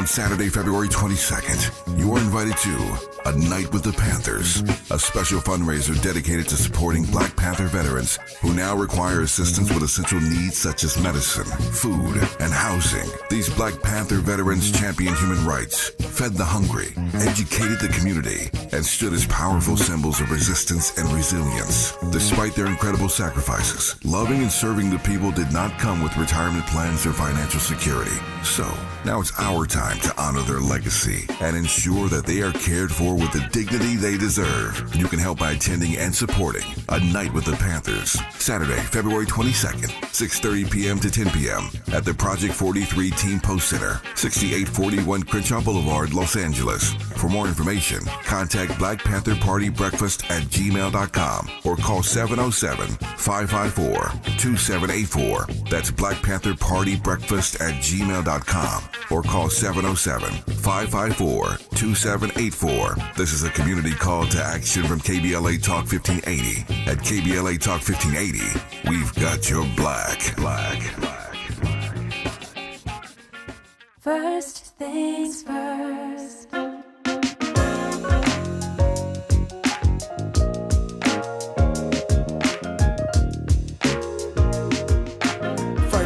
On Saturday, February 22nd, you are invited to A Night with the Panthers, a special fundraiser dedicated to supporting Black Panther veterans who now require assistance with essential needs such as medicine, food, and housing. These Black Panther veterans championed human rights, fed the hungry, educated the community, and stood as powerful symbols of resistance and resilience. Despite their incredible sacrifices, loving and serving the people did not come with retirement plans or financial security. So, now it's our time to honor their legacy and ensure that they are cared for with the dignity they deserve. You can help by attending and supporting A Night with the Panthers, Saturday, February 22nd, 6:30 p.m. to 10 p.m. at the Project 43 Team Post Center, 6841 Crenshaw Boulevard, Los Angeles. For more information, contact Black Panther Party Breakfast at gmail.com or call 707-554-2784. That's Black Panther Party Breakfast at gmail.com or call 707-554-2784. This is a community call to action from KBLA Talk 1580. At KBLA Talk 1580, we've got your black. First things first.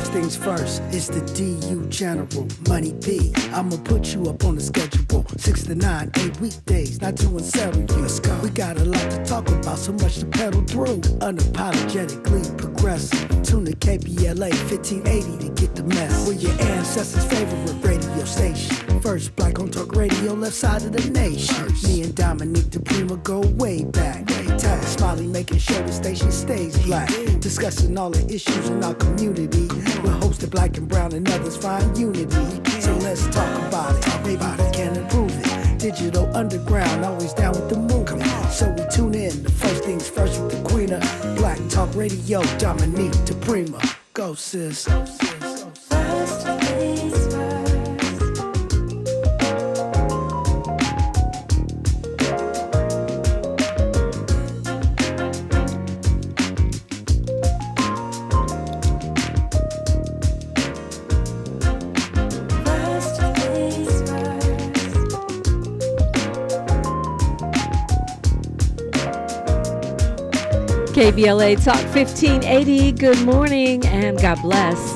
Things first, it's the DU General, Money B. I'ma put you up on the schedule, 6 to 9, 8 weekdays, not doing several. Let's go. We got a lot to talk about, so much to pedal through. Unapologetically progressive. Tune to KBLA 1580 to get the mess. We're your ancestors' favorite radio station. First black on talk radio, left side of the nation. Me and Dominique DiPrima go way back. Tag Smiley making sure the station stays black. Discussing all the issues in our community. We're hosted black and brown and others find unity. So let's talk about it. Maybe we can improve it. Digital underground, always down with the movement. So we tune in to First Things First with the Queen of Black Talk Radio, Dominique DiPrima. Go sis. First things first. KBLA Talk 1580. Good morning and God bless.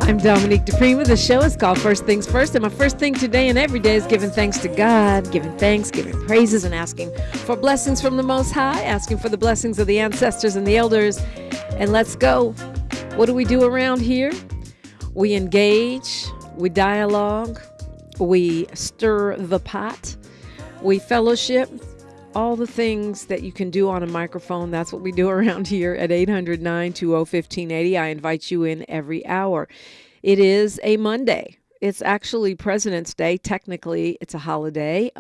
I'm Dominique DiPrima. The show is called First Things First, and my first thing today and every day is giving thanks to God, giving thanks, giving praises, and asking for blessings from the Most High, asking for the blessings of the ancestors and the elders. And let's go. What do we do around here? We engage, we dialogue, we stir the pot, we fellowship. All the things that you can do on a microphone, that's what we do around here at 800-920-1580. I invite you in every hour. It is a Monday. It's actually President's Day. Technically, it's a holiday.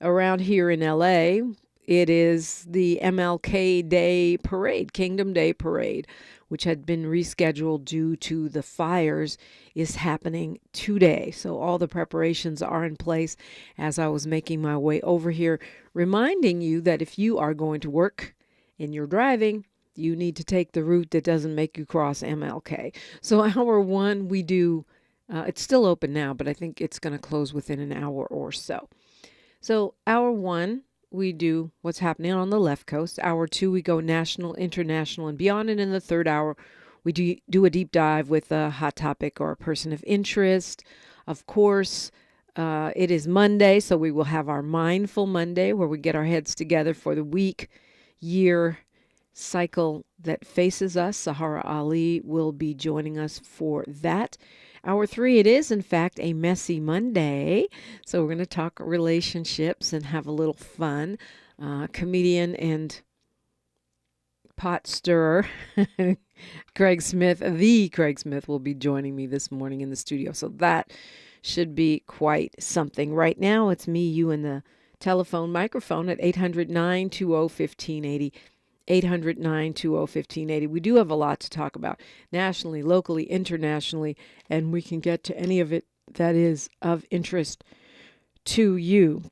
Around here in L.A., it is the MLK Day Parade, Kingdom Day Parade, which had been rescheduled due to the fires, is happening today. So all the preparations are in place as I was making my way over here, reminding you that if you are going to work and you're driving, you need to take the route that doesn't make you cross MLK. So hour one, we do, it's still open now, but I think it's going to close within an hour or so. So hour one, we do what's happening on the left coast. Hour two, we go national, international, and beyond. And in the third hour, we do a deep dive with a hot topic or a person of interest. Of course, it is Monday, so we will have our Mindful Monday, where we get our heads together for the week, year, cycle that faces us. Sahara Ali will be joining us for that. Hour three, it is, in fact, a messy Monday. So we're going to talk relationships and have a little fun. Comedian and pot stirrer Craig Smith, the Craig Smith, will be joining me this morning in the studio. So that should be quite something. Right now, it's me, you, and the telephone microphone at 800-920-1580. 800-920-1580. We do have a lot to talk about nationally, locally, internationally, and we can get to any of it that is of interest to you.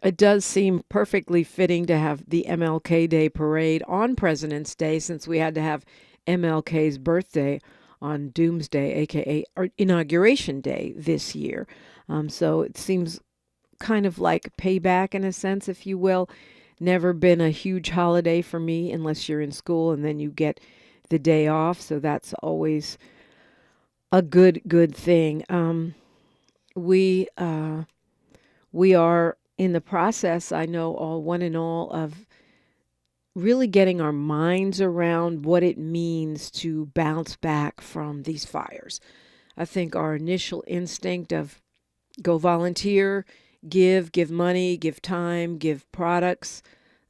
It does seem perfectly fitting to have the MLK Day Parade on President's Day, since we had to have MLK's birthday on Doomsday, aka or Inauguration Day this year. So it seems kind of like payback in a sense, if you will. Never been a huge holiday for me unless you're in school and then you get the day off. So that's always a good thing. We are in the process, I know, all one and all, of really getting our minds around what it means to bounce back from these fires. I think our initial instinct of go volunteer, give money, give time, give products,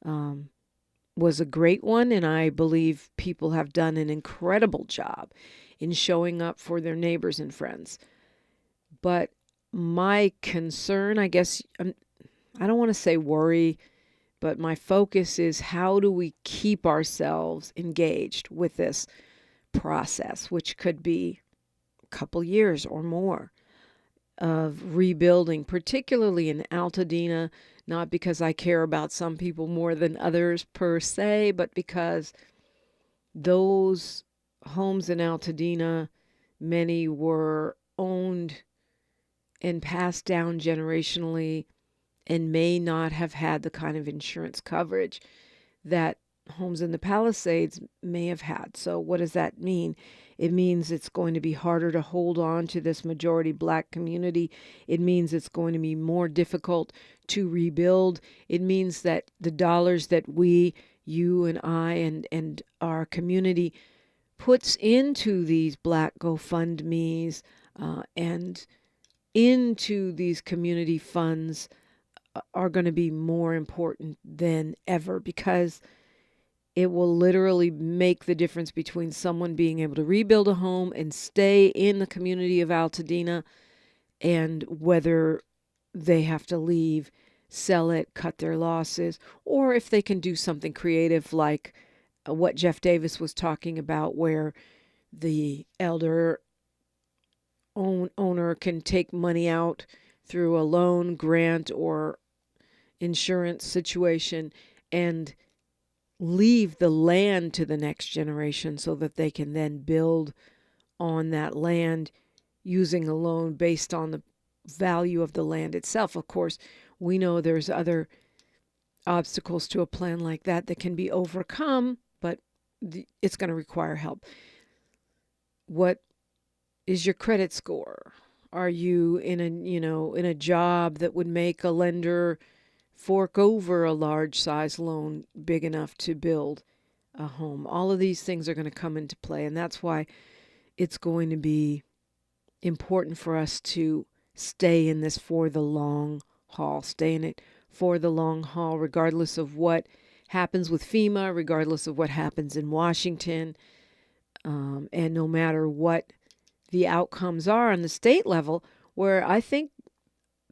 was a great one. And I believe people have done an incredible job in showing up for their neighbors and friends. But my concern, I guess, I don't want to say worry, but my focus is how do we keep ourselves engaged with this process, which could be a couple years or more of rebuilding, particularly in Altadena, not because I care about some people more than others per se, but because those homes in Altadena, many were owned and passed down generationally and may not have had the kind of insurance coverage that homes in the Palisades may have had. So what does that mean? It means it's going to be harder to hold on to this majority Black community. It means it's going to be more difficult to rebuild. It means that the dollars that we, you and I and our community puts into these Black GoFundMes and into these community funds are going to be more important than ever, because it will literally make the difference between someone being able to rebuild a home and stay in the community of Altadena and whether they have to leave, sell it, cut their losses, or if they can do something creative like what Jeff Davis was talking about, where the elder owner can take money out through a loan, grant, or insurance situation and leave the land to the next generation so that they can then build on that land using a loan based on the value of the land itself. Of course, we know there's other obstacles to a plan like that that can be overcome, but it's going to require help. What is your credit score? Are you in a job that would make a lender fork over a large size loan big enough to build a home? All of these things are going to come into play, and that's why it's going to be important for us to stay in this for the long haul, stay in it for the long haul, regardless of what happens with FEMA, regardless of what happens in Washington, and no matter what the outcomes are on the state level, where I think,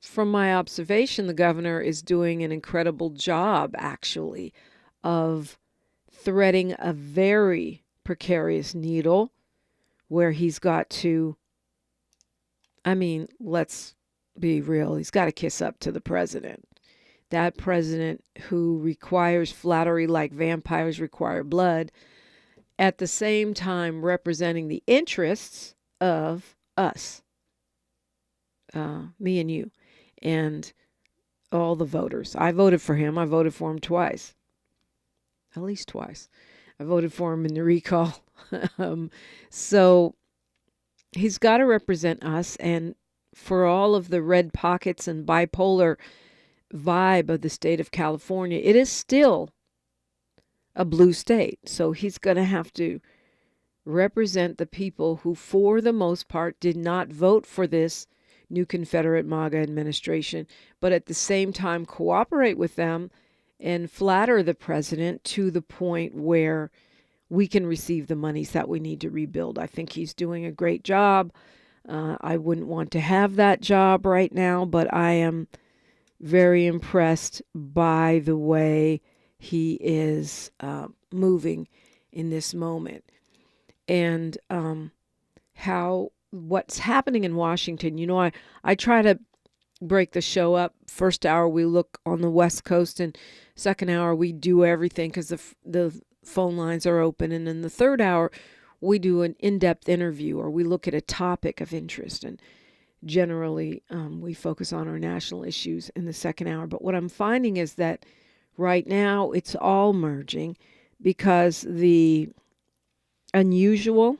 from my observation, the governor is doing an incredible job, actually, of threading a very precarious needle where he's got to, let's be real, he's got to kiss up to the president. That president who requires flattery like vampires require blood, at the same time representing the interests of us, me and you, and all the voters. I voted for him. I voted for him twice, at least twice. I voted for him in the recall. So he's got to represent us, and for all of the red pockets and bipolar vibe of the state of California, it is still a blue state. So he's going to have to represent the people who, for the most part, did not vote for this new Confederate MAGA administration, but at the same time cooperate with them and flatter the president to the point where we can receive the monies that we need to rebuild. I think he's doing a great job. I wouldn't want to have that job right now, but I am very impressed by the way he is moving in this moment. And what's happening in Washington. I try to break the show up. First hour we look on the West Coast, and second hour we do everything because the phone lines are open. And in the third hour we do an in-depth interview or we look at a topic of interest. And generally, we focus on our national issues in the second hour. But what I'm finding is that right now it's all merging because the unusual,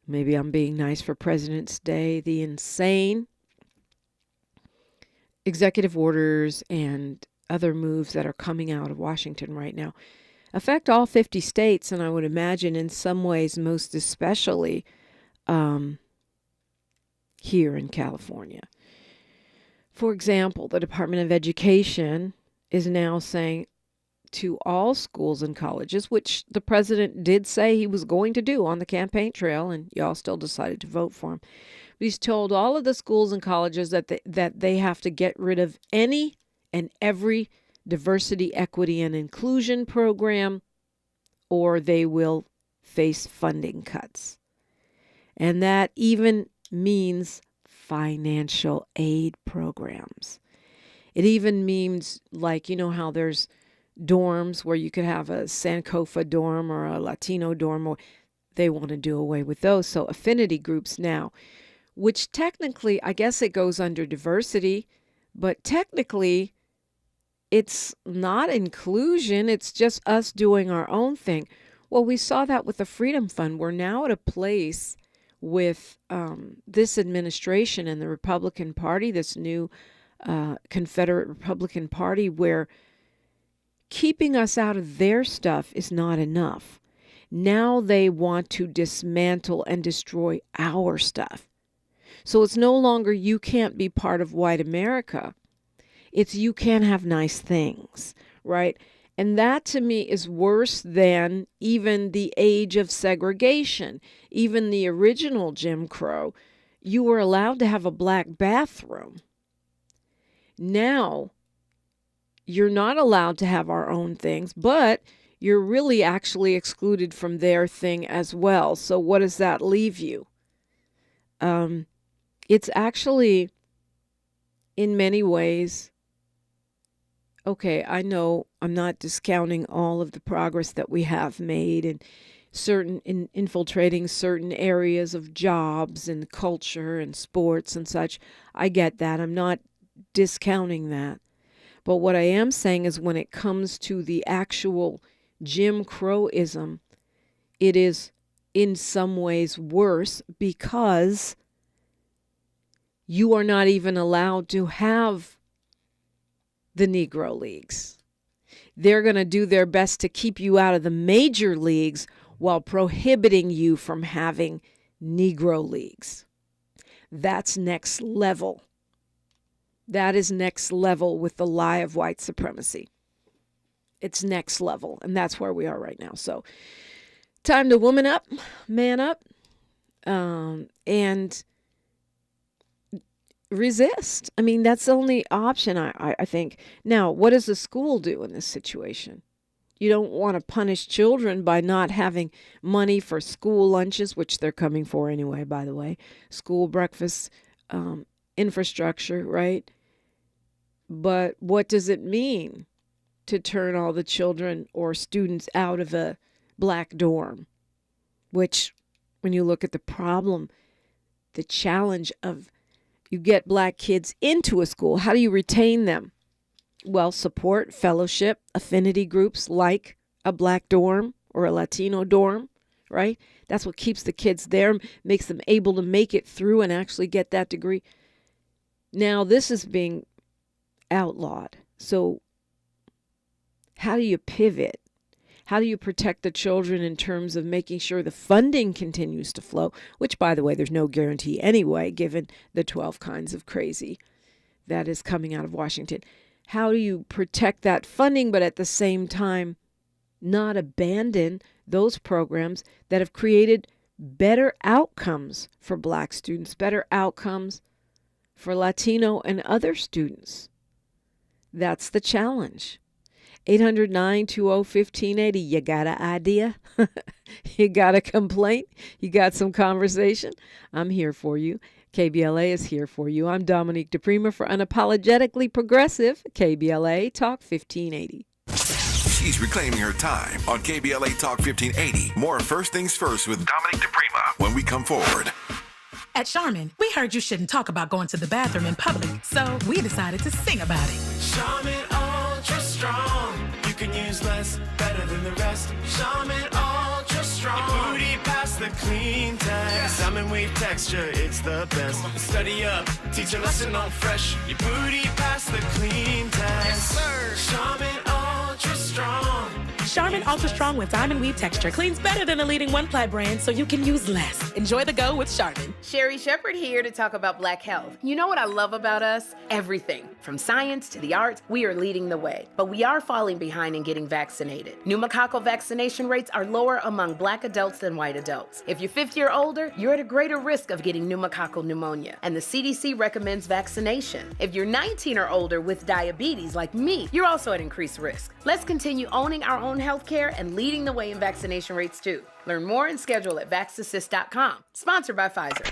maybe I'm being nice for President's Day, the insane executive orders and other moves that are coming out of Washington right now affect all 50 states, and I would imagine in some ways most especially here in California. For example, the Department of Education is now saying to all schools and colleges, which the president did say he was going to do on the campaign trail, and y'all still decided to vote for him. He's told all of the schools and colleges that they have to get rid of any and every diversity, equity, and inclusion program, or they will face funding cuts. And that even means financial aid programs. It even means, like, you know how there's dorms where you could have a Sankofa dorm or a Latino dorm, or they want to do away with those. So affinity groups now, which technically, I guess it goes under diversity, but technically it's not inclusion. It's just us doing our own thing. Well, we saw that with the Freedom Fund. We're now at a place with this administration and the Republican Party, this new Confederate Republican Party, where keeping us out of their stuff is not enough. Now they want to dismantle and destroy our stuff. So it's no longer you can't be part of white America. It's you can't have nice things, right? And that to me is worse than even the age of segregation. Even the original Jim Crow, you were allowed to have a black bathroom. Now, you're not allowed to have our own things, but you're really actually excluded from their thing as well. So what does that leave you? It's actually, in many ways, okay, I know I'm not discounting all of the progress that we have made and infiltrating certain areas of jobs and culture and sports and such. I get that. I'm not discounting that. But what I am saying is when it comes to the actual Jim Crowism, it is in some ways worse because you are not even allowed to have the Negro Leagues. They're going to do their best to keep you out of the major leagues while prohibiting you from having Negro Leagues. That's next level. That is next level with the lie of white supremacy. It's next level, and that's where we are right now. So, time to woman up, man up, and resist. I mean, that's the only option, I think. Now, what does the school do in this situation? You don't want to punish children by not having money for school lunches, which they're coming for anyway, by the way. School breakfast, infrastructure, right? But what does it mean to turn all the children or students out of a black dorm? Which, when you look at the problem, the challenge of you get black kids into a school, how do you retain them? Well, support, fellowship, affinity groups like a black dorm or a Latino dorm, right? That's what keeps the kids there, makes them able to make it through and actually get that degree. Now, this is being outlawed. So how do you pivot? How do you protect the children in terms of making sure the funding continues to flow, which, by the way, there's no guarantee anyway, given the 12 kinds of crazy that is coming out of Washington. How do you protect that funding, but at the same time not abandon those programs that have created better outcomes for black students, better outcomes for Latino and other students? That's the challenge. 800-920-1580. You got an idea? You got a complaint? You got some conversation? I'm here for you. KBLA is here for you. I'm Dominique DiPrima for Unapologetically Progressive, KBLA Talk 1580. She's reclaiming her time on KBLA Talk 1580. More First Things First with Dominique DiPrima when we come forward. At Charmin, we heard you shouldn't talk about going to the bathroom in public, so we decided to sing about it. Charmin Ultra Strong. You can use less, better than the rest. Charmin Ultra Strong. Your booty past the clean test. Salmon weave texture, it's the best. Study up, teach a lesson on fresh. Your booty past the clean test. Yes, sir. Charmin Ultra Strong. Charmin Ultra Strong with diamond weave texture cleans better than the leading one-ply brand, so you can use less. Enjoy the go with Charmin. Sherry Shepherd here to talk about Black health. You know what I love about us? Everything. From science to the arts, we are leading the way. But we are falling behind in getting vaccinated. Pneumococcal vaccination rates are lower among Black adults than white adults. If you're 50 or older, you're at a greater risk of getting pneumococcal pneumonia. And the CDC recommends vaccination. If you're 19 or older with diabetes like me, you're also at increased risk. Let's continue owning our own healthcare and leading the way in vaccination rates too. Learn more and schedule at vaxassist.com. Sponsored by Pfizer.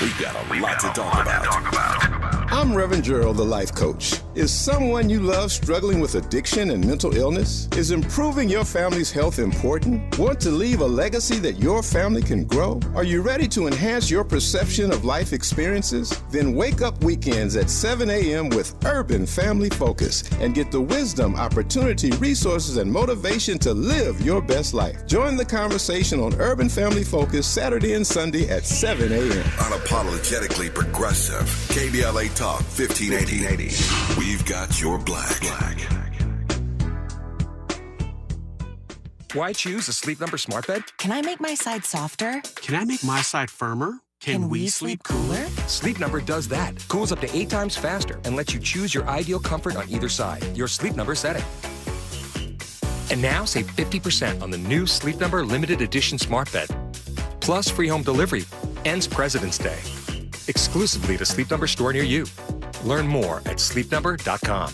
We've got a lot to talk about. I'm Reverend Gerald, the life coach. Is someone you love struggling with addiction and mental illness? Is improving your family's health important? Want to leave a legacy that your family can grow? Are you ready to enhance your perception of life experiences? Then wake up weekends at 7 a.m. with Urban Family Focus and get the wisdom, opportunity, resources, and motivation to live your best life. Join the conversation on Urban Family Focus Saturday and Sunday at 7 a.m. Unapologetically progressive. KBLA Talk 1580. We've got your black. Why choose a Sleep Number smart bed? Can I make my side softer? Can I make my side firmer? Can we sleep cooler? Sleep Number does that. Cools up to 8 times faster and lets you choose your ideal comfort on either side. Your Sleep Number setting. And now save 50% on the new Sleep Number limited edition smart bed. Plus free home delivery. Ends President's Day. Exclusively to Sleep Number store near you. Learn more at sleepnumber.com.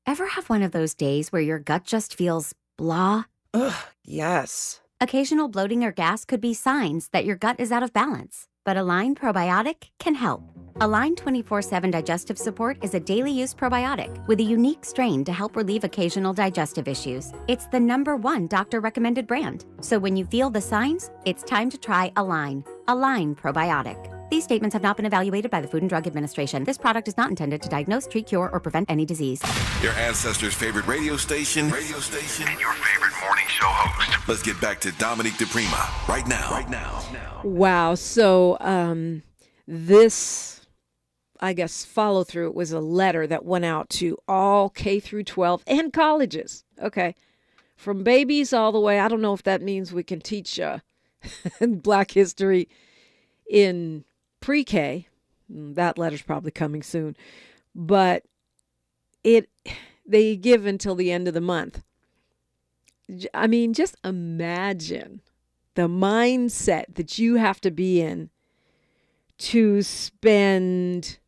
Ever have one of those days where your gut just feels blah? Ugh, yes. Occasional bloating or gas could be signs that your gut is out of balance, but Align Probiotic can help. Align 24/7 Digestive Support is a daily use probiotic with a unique strain to help relieve occasional digestive issues. It's the #1 doctor recommended brand. So when you feel the signs, it's time to try Align. Align Probiotic. These statements have not been evaluated by the Food and Drug Administration. This product is not intended to diagnose, treat, cure, or prevent any disease. Your ancestors' favorite radio station, and your favorite morning show host. Let's get back to Dominique DiPrima right now. Wow. So this, I guess, follow through was a letter that went out to all K through 12 and colleges. Okay. From babies all the way. I don't know if that means we can teach Black history in pre-K. That letter's probably coming soon. But they give until the end of the month. I mean, just imagine the mindset that you have to be in to spend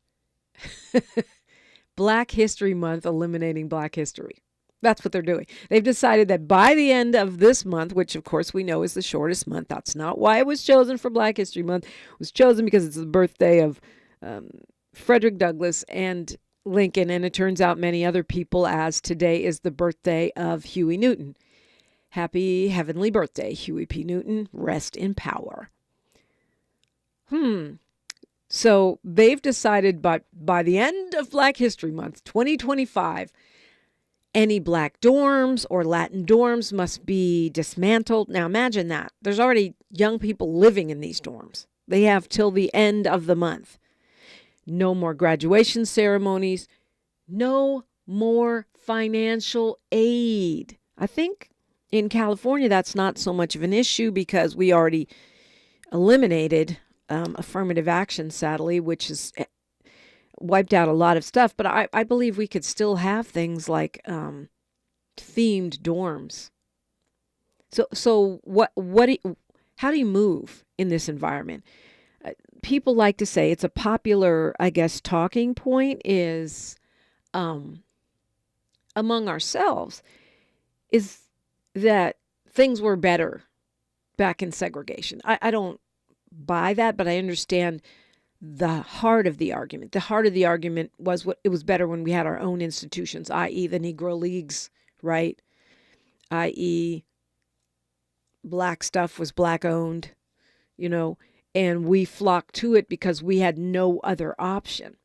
Black History Month eliminating Black history. That's what they're doing. They've decided that by the end of this month, which of course we know is the shortest month, that's not why it was chosen for Black History Month. It was chosen because it's the birthday of Frederick Douglass and Lincoln, and it turns out many other people, as today is the birthday of Huey Newton. Happy heavenly birthday, Huey P. Newton. Rest in power. So they've decided by the end of Black History Month, 2025, any Black dorms or Latin dorms must be dismantled. Now imagine that. There's already young people living in these dorms. They have till the end of the month. No more graduation ceremonies. No more financial aid. I think in California that's not so much of an issue because we already eliminated affirmative action, sadly, which has wiped out a lot of stuff. But I believe we could still have things like themed dorms. So how do you move in this environment? People like to say it's a popular, I guess, talking point is among ourselves is that things were better back in segregation. I don't buy that, but I understand the heart of the argument. The heart of the argument was it was better when we had our own institutions, i.e. the Negro Leagues, right? I.e. black stuff was black owned, and we flocked to it because we had no other option.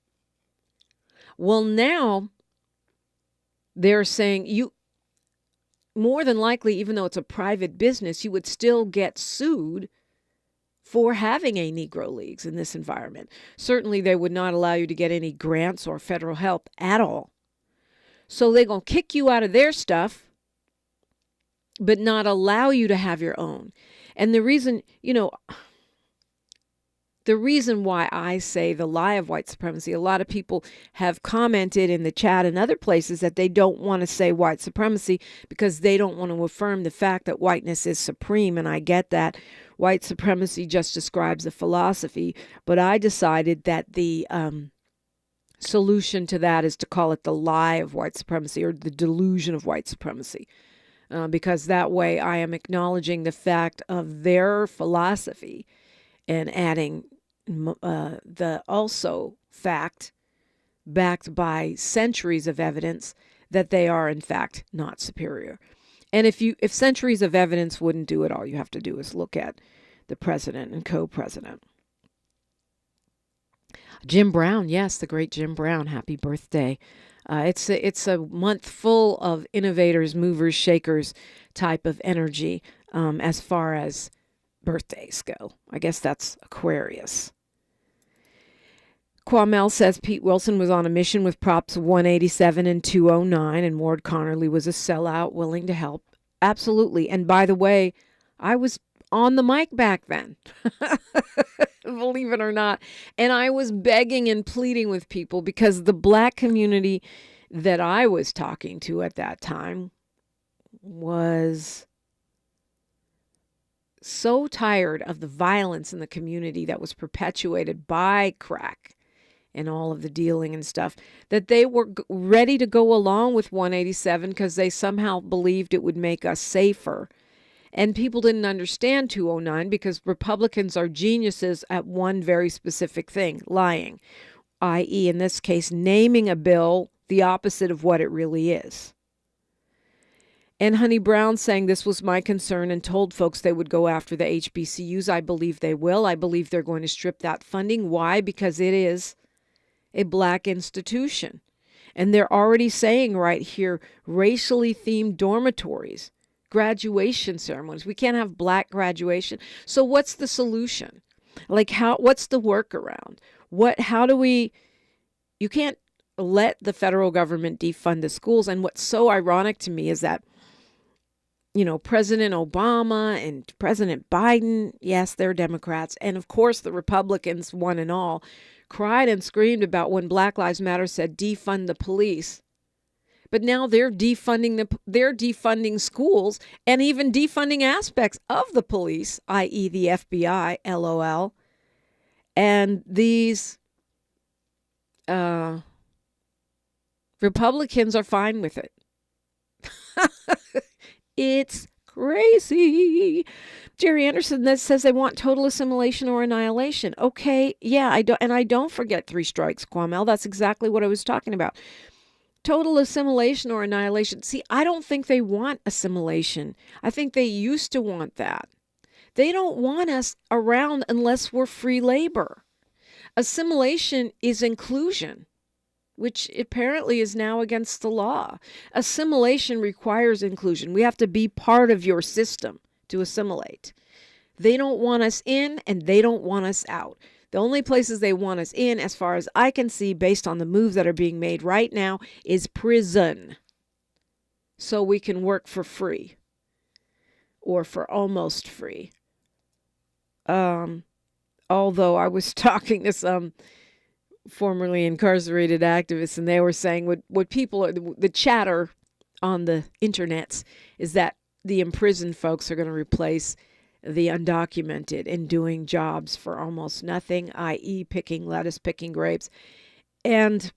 Well, now they're saying you, more than likely, even though it's a private business, you would still get sued for having a Negro Leagues in this environment. Certainly, they would not allow you to get any grants or federal help at all. So they're going to kick you out of their stuff, but not allow you to have your own. And the reason, the reason why I say the lie of white supremacy, a lot of people have commented in the chat and other places that they don't want to say white supremacy because they don't want to affirm the fact that whiteness is supreme. And I get that. White supremacy just describes a philosophy. But I decided that the solution to that is to call it the lie of white supremacy or the delusion of white supremacy. Because that way I am acknowledging the fact of their philosophy and adding the also fact backed by centuries of evidence that they are in fact not superior. And if centuries of evidence wouldn't do it, all you have to do is look at the president and co-president. Jim Brown, yes, the great Jim Brown, happy birthday. It's a month full of innovators, movers, shakers type of energy as far as birthdays go. I guess that's Aquarius. Quamel says Pete Wilson was on a mission with Props 187 and 209, and Ward Connerly was a sellout willing to help. Absolutely. And by the way, I was on the mic back then, believe it or not. And I was begging and pleading with people because the black community that I was talking to at that time was so tired of the violence in the community that was perpetuated by crack and all of the dealing and stuff, that they were ready to go along with 187 because they somehow believed it would make us safer. And people didn't understand 209 because Republicans are geniuses at one very specific thing, lying, i.e., in this case, naming a bill the opposite of what it really is. And Honey Brown saying this was my concern and told folks they would go after the HBCUs. I believe they will. I believe they're going to strip that funding. Why? Because it is a black institution. And they're already saying right here, racially themed dormitories, graduation ceremonies. We can't have black graduation. So what's the solution? What's the workaround? You can't let the federal government defund the schools. And what's so ironic to me is that, President Obama and President Biden, yes, they're Democrats. And of course, the Republicans, one and all, cried and screamed about when Black Lives Matter said defund the police. But now they're defunding schools and even defunding aspects of the police, i.e. the FBI, LOL. And these Republicans are fine with it. It's crazy. Jerry Anderson that says they want total assimilation or annihilation. Okay, yeah, I don't forget three strikes, Quamel. That's exactly what I was talking about. Total assimilation or annihilation. See, I don't think they want assimilation. I think they used to want that. They don't want us around unless we're free labor. Assimilation is inclusion, which apparently is now against the law. Assimilation requires inclusion. We have to be part of your system to assimilate. They don't want us in and they don't want us out. The only places they want us in, as far as I can see, based on the moves that are being made right now, is prison. So we can work for free or for almost free. Although I was talking to some formerly incarcerated activists, and they were saying what people are, the chatter on the internets is that the imprisoned folks are going to replace the undocumented in doing jobs for almost nothing, i.e. picking lettuce, picking grapes. And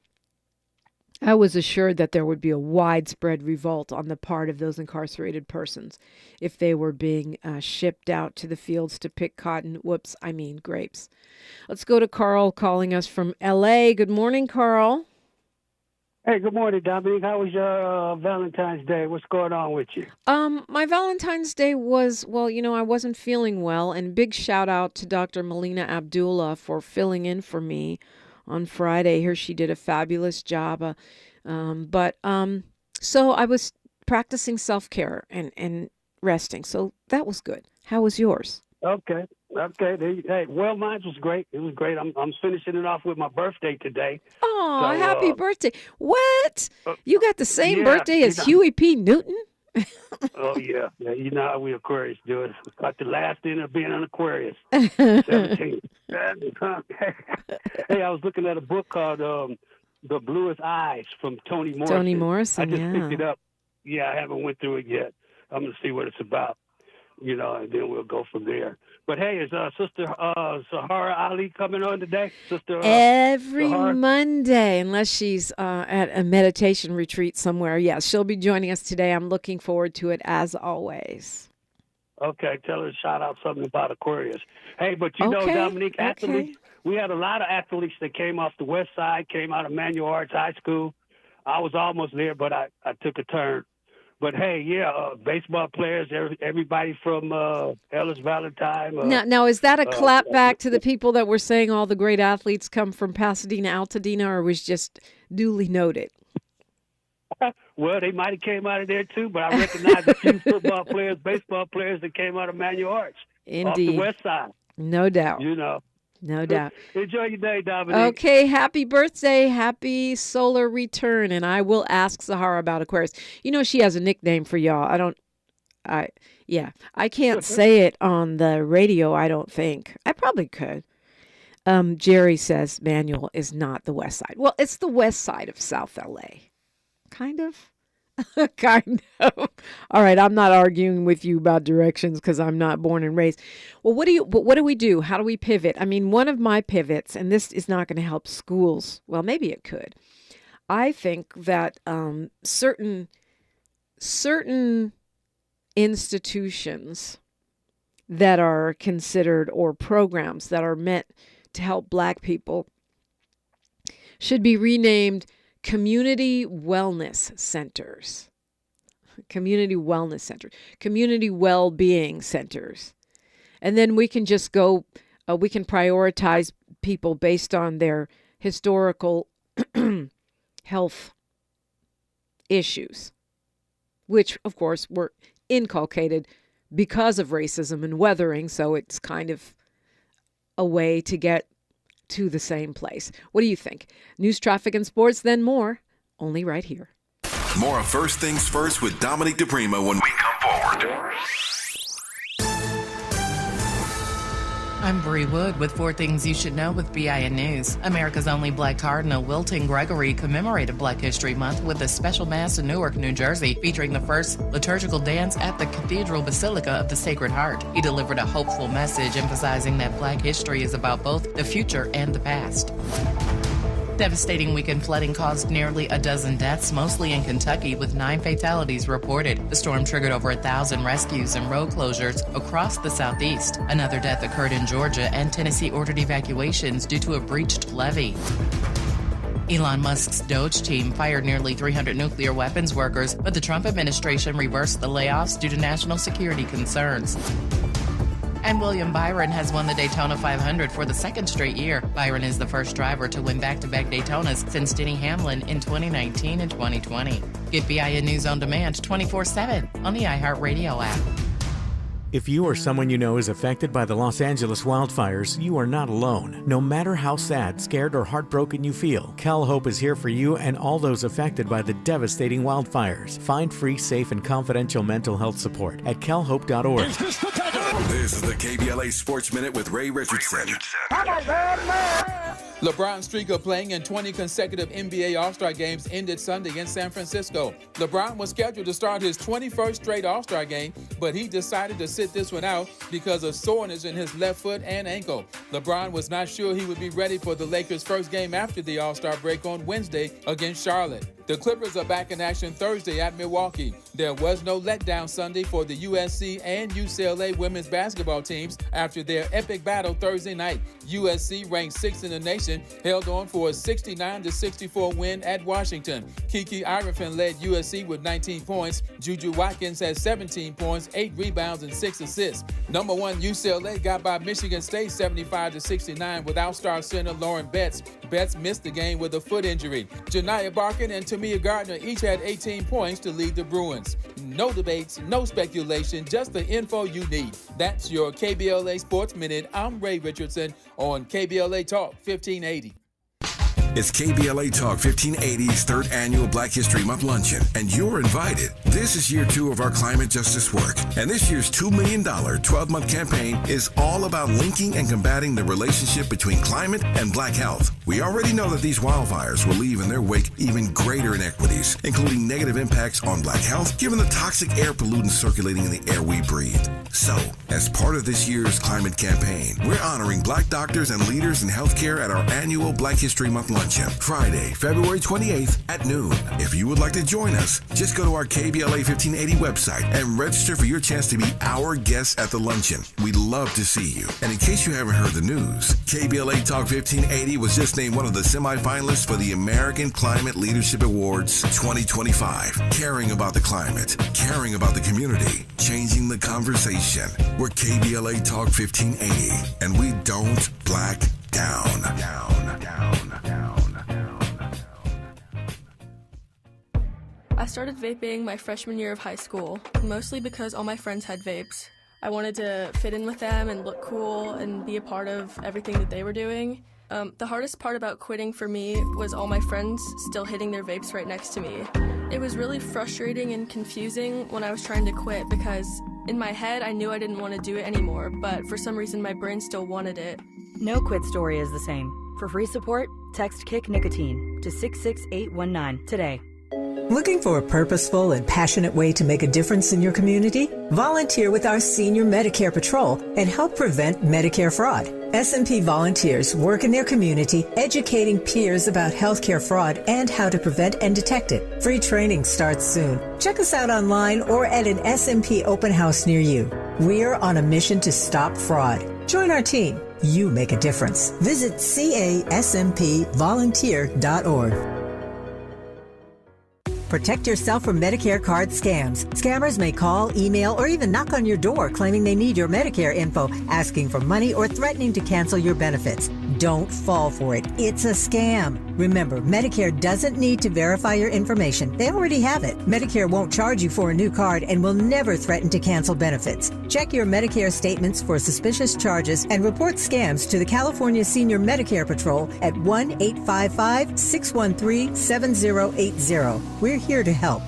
I was assured that there would be a widespread revolt on the part of those incarcerated persons if they were being shipped out to the fields to pick cotton. Grapes. Let's go to Carl calling us from L.A. Good morning, Carl. Hey, good morning, Dominique. How was your Valentine's Day? What's going on with you? My Valentine's Day was, I wasn't feeling well, and big shout out to Dr. Melina Abdullah for filling in for me on Friday. Here she did a fabulous job. So I was practicing self-care and resting. So that was good. How was yours? Okay. Hey, well, mine was great. It was great. I'm finishing it off with my birthday today. Oh, so, happy birthday. What? You got the same birthday as Huey P. Newton? Oh, yeah. You know how we Aquarius do it. Got the last in of being an Aquarius. 17. Hey, I was looking at a book called The Bluest Eyes from Toni Morrison. Toni Morrison, I just picked it up. Yeah, I haven't went through it yet. I'm going to see what it's about, and then we'll go from there. But, hey, is Sister Zahara Ali coming on today? Every Zahara? Monday, unless she's at a meditation retreat somewhere. Yes, she'll be joining us today. I'm looking forward to it, as always. Okay, tell her to shout out something about Aquarius. Hey, but you know, Dominique, athletes, we had a lot of athletes that came off the west side, came out of Manual Arts High School. I was almost there, but I took a turn. But, hey, baseball players, everybody from Ellis Valentine. Now, is that a clap back to the people that were saying all the great athletes come from Pasadena, Altadena, or was just duly noted? Well, they might have came out of there, too, but I recognize a few football players, baseball players that came out of Manual Arts. Indeed. Off the west side. No doubt. No doubt. Enjoy your day, Dominique. Okay, happy birthday, happy solar return, and I will ask Zahara about Aquarius. She has a nickname for y'all. I can't say it on the radio, I don't think. I probably could. Jerry says Manual is not the west side. Well, it's the west side of South L.A. Kind of. Kind of. All right, I'm not arguing with you about directions because I'm not born and raised. Well, what do we do? How do we pivot? I mean, one of my pivots, and this is not going to help schools. Well, maybe it could. I think that certain institutions that are considered, or programs that are meant to help Black people, should be renamed community wellness centers, community wellness centers, community well-being centers. And then we can just go, we can prioritize people based on their historical health issues, which, of course, were inculcated because of racism and weathering. So it's kind of a way to get to the same place. What do you think? News, traffic, and sports, then more, only right here. More of First Things First with Dominique DiPrima when we come forward. I'm Bree Wood with 4 Things You Should Know with BIN News. America's only Black Cardinal, Wilton Gregory, commemorated Black History Month with a special mass in Newark, New Jersey, featuring the first liturgical dance at the Cathedral Basilica of the Sacred Heart. He delivered a hopeful message emphasizing that Black history is about both the future and the past. Devastating weekend flooding caused nearly a dozen deaths, mostly in Kentucky, with 9 fatalities reported. The storm triggered over 1,000 rescues and road closures across the southeast. Another death occurred in Georgia, and Tennessee ordered evacuations due to a breached levee. Elon Musk's Doge team fired nearly 300 nuclear weapons workers, but the Trump administration reversed the layoffs due to national security concerns. And William Byron has won the Daytona 500 for the 2nd straight year. Byron is the first driver to win back-to-back Daytonas since Denny Hamlin in 2019 and 2020. Get BIN News on demand 24/7 on the iHeartRadio app. If you or someone you know is affected by the Los Angeles wildfires, you are not alone. No matter how sad, scared, or heartbroken you feel, Cal Hope is here for you and all those affected by the devastating wildfires. Find free, safe, and confidential mental health support at calhope.org. This is the KBLA Sports Minute with Ray Richardson. I'm a bad man. LeBron's streak of playing in 20 consecutive NBA All-Star games ended Sunday in San Francisco. LeBron was scheduled to start his 21st straight All-Star game, but he decided to sit this one out because of soreness in his left foot and ankle. LeBron was not sure he would be ready for the Lakers' first game after the All-Star break on Wednesday against Charlotte. The Clippers are back in action Thursday at Milwaukee. There was no letdown Sunday for the USC and UCLA women's basketball teams after their epic battle Thursday night. USC, ranked 6th in the nation, held on for a 69-64 win at Washington. Kiki Irefin led USC with 19 points. Juju Watkins had 17 points, 8 rebounds, and 6 assists. Number 1 UCLA got by Michigan State 75-69 without star center Lauren Betts. Betts missed the game with a foot injury. Janiyah Barkin and Tamia Gardner each had 18 points to lead the Bruins. No debates, no speculation, just the info you need. That's your KBLA Sports Minute. I'm Ray Richardson on KBLA Talk 1580. It's KBLA Talk 1580's third annual Black History Month luncheon, and you're invited. This is year 2 of our climate justice work, and this year's $2 million 12-month campaign is all about linking and combating the relationship between climate and Black health. We already know that these wildfires will leave in their wake even greater inequities, including negative impacts on Black health, given the toxic air pollutants circulating in the air we breathe. So, as part of this year's climate campaign, we're honoring Black doctors and leaders in healthcare at our annual Black History Month luncheon, Friday, February 28th at noon. If you would like to join us, just go to our KBLA 1580 website and register for your chance to be our guest at the luncheon. We'd love to see you. And in case you haven't heard the news, KBLA Talk 1580 was just named one of the semifinalists for the American Climate Leadership Awards 2025. Caring about the climate, caring about the community, changing the conversation. We're KBLA Talk 1580, and we don't black down. I started vaping my freshman year of high school, mostly because all my friends had vapes. I wanted to fit in with them and look cool and be a part of everything that they were doing. The hardest part about quitting for me was all my friends still hitting their vapes right next to me. It was really frustrating and confusing when I was trying to quit because in my head I knew I didn't want to do it anymore, but for some reason my brain still wanted it. No quit story is the same. For free support, text Kick Nicotine to 66819 today. Looking for a purposeful and passionate way to make a difference in your community? Volunteer with our Senior Medicare Patrol and help prevent Medicare fraud. S&P volunteers work in their community educating peers about healthcare fraud and how to prevent and detect it. Free training starts soon. Check us out online or at an S&P open house near you. We're on a mission to stop fraud. Join our team. You make a difference. Visit caspvolunteer.org. Protect yourself from Medicare card scams. Scammers may call, email, or even knock on your door claiming they need your Medicare info, asking for money or threatening to cancel your benefits. Don't fall for it. It's a scam. Remember, Medicare doesn't need to verify your information. They already have it. Medicare won't charge you for a new card and will never threaten to cancel benefits. Check your Medicare statements for suspicious charges and report scams to the California Senior Medicare Patrol at 1-855-613-7080. We're here to help.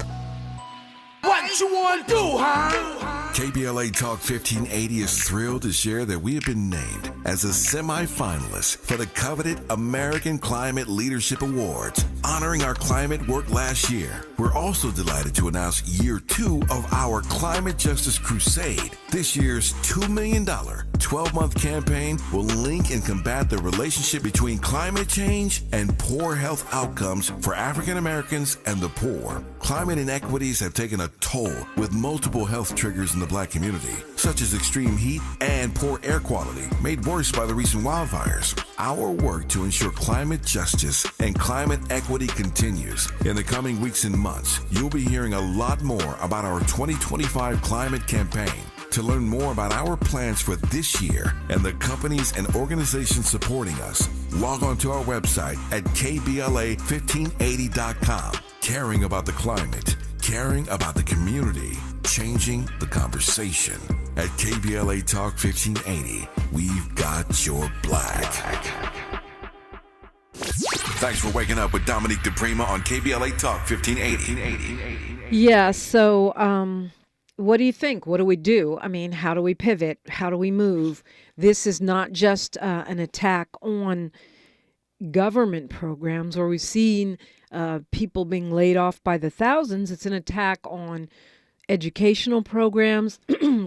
What you want to do, huh? KBLA Talk 1580 is thrilled to share that we have been named as a semifinalist for the coveted American Climate Leadership Awards, honoring our climate work last year. We're also delighted to announce year 2 of our Climate Justice Crusade. This year's $2 million 12-month campaign will link and combat the relationship between climate change and poor health outcomes for African Americans and the poor. Climate inequities have taken a toll with multiple health triggers in the Black community, such as extreme heat and poor air quality, made worse by the recent wildfires. Our work to ensure climate justice and climate equity continues. In the coming weeks and months, you'll be hearing a lot more about our 2025 climate campaign. To learn more about our plans for this year and the companies and organizations supporting us, log on to our website at kbla1580.com. Caring about the climate, caring about the community, changing the conversation. At KBLA Talk 1580, we've got your black. Thanks for waking up with Dominique DiPrima on KBLA Talk 1580. Yeah, so what do you think? What do we do? I mean, how do we pivot? How do we move? This is not just an attack on government programs, or we've seen people being laid off by the thousands. It's an attack on educational programs.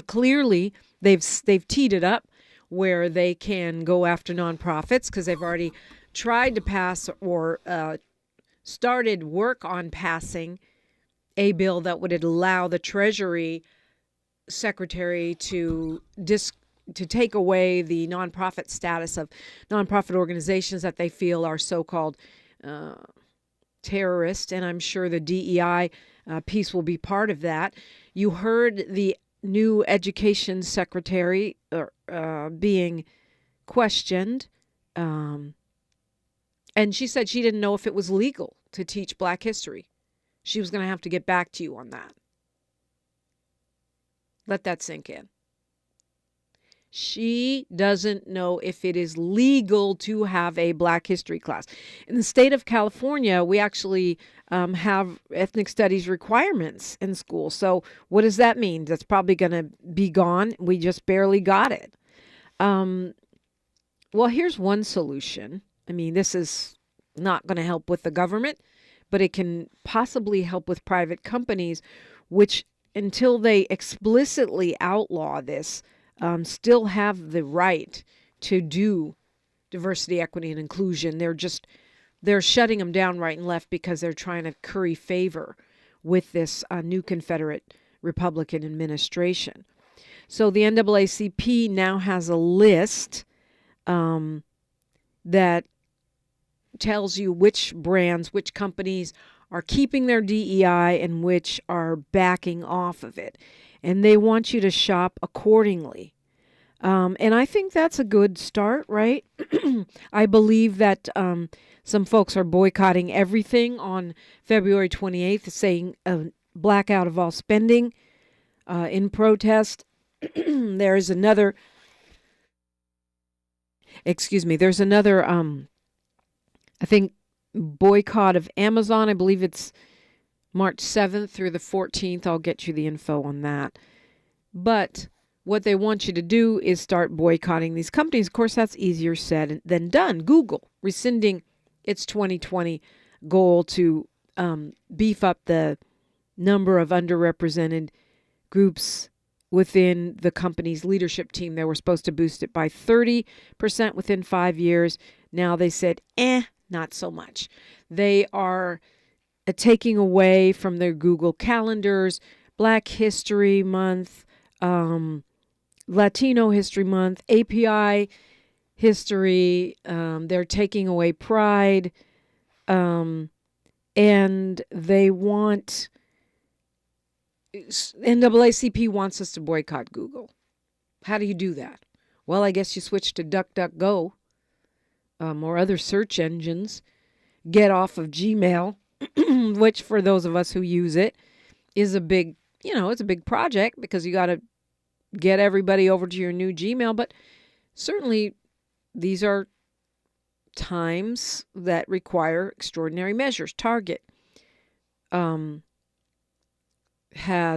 Clearly, they've teed it up where they can go after nonprofits because they've already tried to pass or started work on passing a bill that would allow the Treasury Secretary to take away the nonprofit status of nonprofit organizations that they feel are so-called terrorist, and I'm sure the DEI piece will be part of that. You heard the new education secretary being questioned, and she said she didn't know if it was legal to teach Black history. She was going to have to get back to you on that. Let that sink in. She doesn't know if it is legal to have a Black history class. In the state of California, we actually have ethnic studies requirements in school. So what does that mean? That's probably going to be gone. We just barely got it. Well, here's one solution. I mean, this is not going to help with the government, but it can possibly help with private companies, which until they explicitly outlaw this, still have the right to do diversity, equity, and inclusion. They're shutting them down right and left because they're trying to curry favor with this new Confederate Republican administration. So the NAACP now has a list that tells you which brands, which companies are keeping their DEI and which are backing off of it. And they want you to shop accordingly. And I think that's a good start, right? I believe that some folks are boycotting everything on February 28th, saying a blackout of all spending in protest. There's another, I think, boycott of Amazon. I believe it's March 7th through the 14th. I'll get you the info on that. But what they want you to do is start boycotting these companies. Of course, that's easier said than done. Google rescinding its 2020 goal to beef up the number of underrepresented groups within the company's leadership team. They were supposed to boost it by 30% within 5 years. Now they said, not so much. They are taking away from their Google calendars Black History Month, Latino History Month, API history. They're taking away Pride. And they want, NAACP wants us to boycott Google. How do you do that? Well, I guess you switch to DuckDuckGo or other search engines. Get off of Gmail, which for those of us who use it is a big, it's a big project because you got to get everybody over to your new Gmail. But certainly these are times that require extraordinary measures. Target has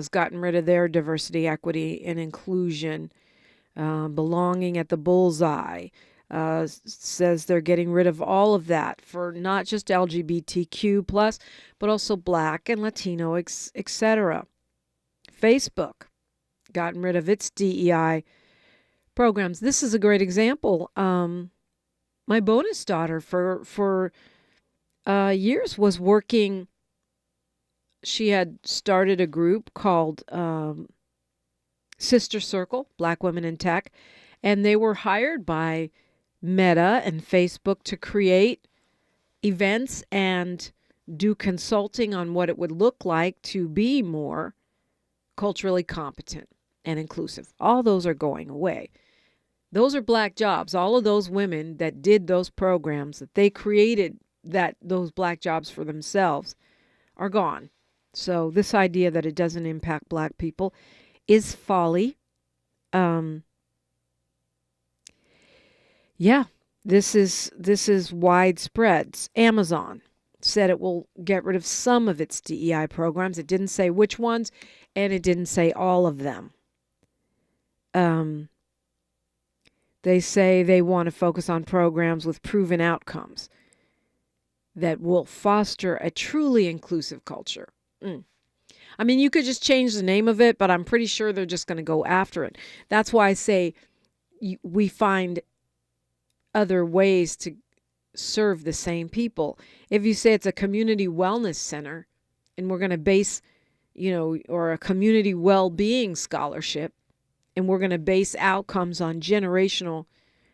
gotten rid of their diversity, equity, and inclusion, belonging at the bullseye. Says they're getting rid of all of that for not just LGBTQ plus, but also Black and Latino, etc. Facebook gotten rid of its DEI programs. This is a great example. My bonus daughter for years was working. She had started a group called Sister Circle, Black Women in Tech, and they were hired by Meta and Facebook to create events and do consulting on what it would look like to be more culturally competent and inclusive. All those are going away. Those are Black jobs. All of those women that did those programs, that they created those Black jobs for themselves, are gone. So this idea that it doesn't impact Black people is folly. Yeah, this is widespread. Amazon said it will get rid of some of its DEI programs. It didn't say which ones, and it didn't say all of them. They say they want to focus on programs with proven outcomes. that will foster a truly inclusive culture. I mean, you could just change the name of it, but I'm pretty sure they're just going to go after it. That's why I say we find other ways to serve the same people. If you say it's a community wellness center and we're going to base, or a community well-being scholarship, and we're going to base outcomes on generational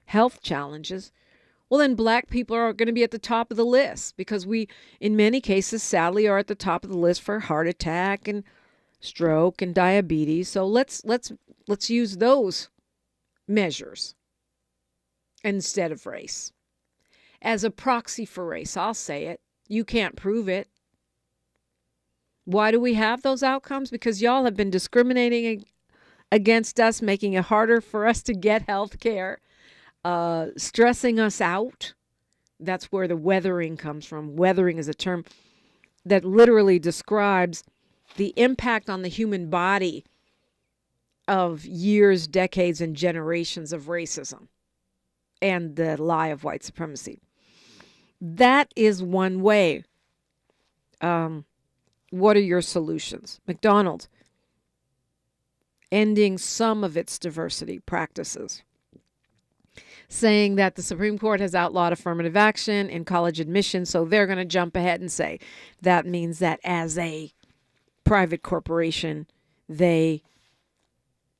health challenges, well, then Black people are going to be at the top of the list because we, in many cases, sadly, are at the top of the list for heart attack and stroke and diabetes. So let's use those measures instead of race as a proxy for race. I'll say it. You can't prove it. Why do we have those outcomes? Because y'all have been discriminating against us, making it harder for us to get health care. Stressing us out. That's where the weathering comes from. Weathering is a term that literally describes the impact on the human body of years, decades, and generations of racism and the lie of white supremacy. That is one way. What are your solutions? McDonald's ending some of its diversity practices, saying that the Supreme Court has outlawed affirmative action in college admission, so they're going to jump ahead and say that means that as a private corporation, they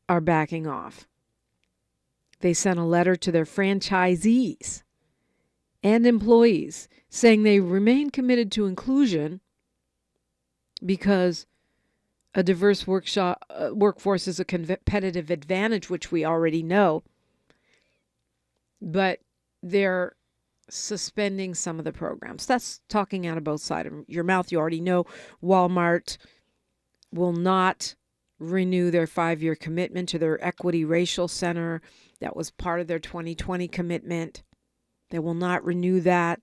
are backing off. They sent a letter to their franchisees and employees saying they remain committed to inclusion because a diverse workforce is a competitive advantage, which we already know. But they're suspending some of the programs. That's talking out of both sides of your mouth. You already know Walmart will not renew their 5-year commitment to their Equity Racial Center. That was part of their 2020 commitment. They will not renew that.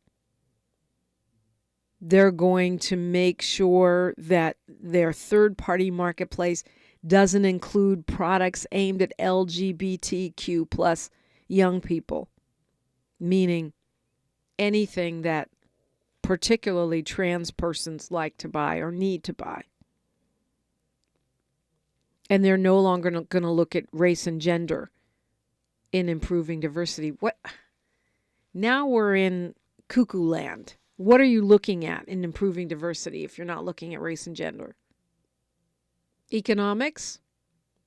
They're going to make sure that their third-party marketplace doesn't include products aimed at LGBTQ plus young people, meaning anything that particularly trans persons like to buy or need to buy. And they're no longer going to look at race and gender in improving diversity. What? Now we're in cuckoo land. What are you looking at in improving diversity if you're not looking at race and gender? Economics?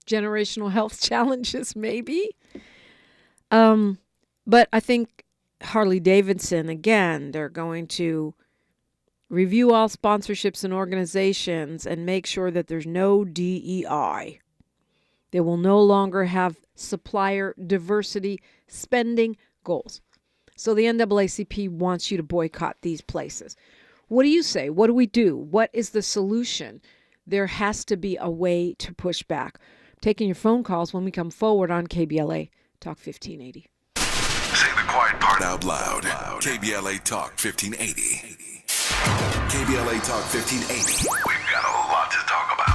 Generational health challenges, maybe? But I think Harley-Davidson, again, they're going to review all sponsorships and organizations and make sure that there's no DEI. They will no longer have supplier diversity spending goals. So the NAACP wants you to boycott these places. What do you say? What do we do? What is the solution? There has to be a way to push back. I'm taking your phone calls when we come forward on KBLA Talk 1580. Say the quiet part out loud. KBLA Talk 1580. KBLA Talk 1580. We've got a lot to talk about.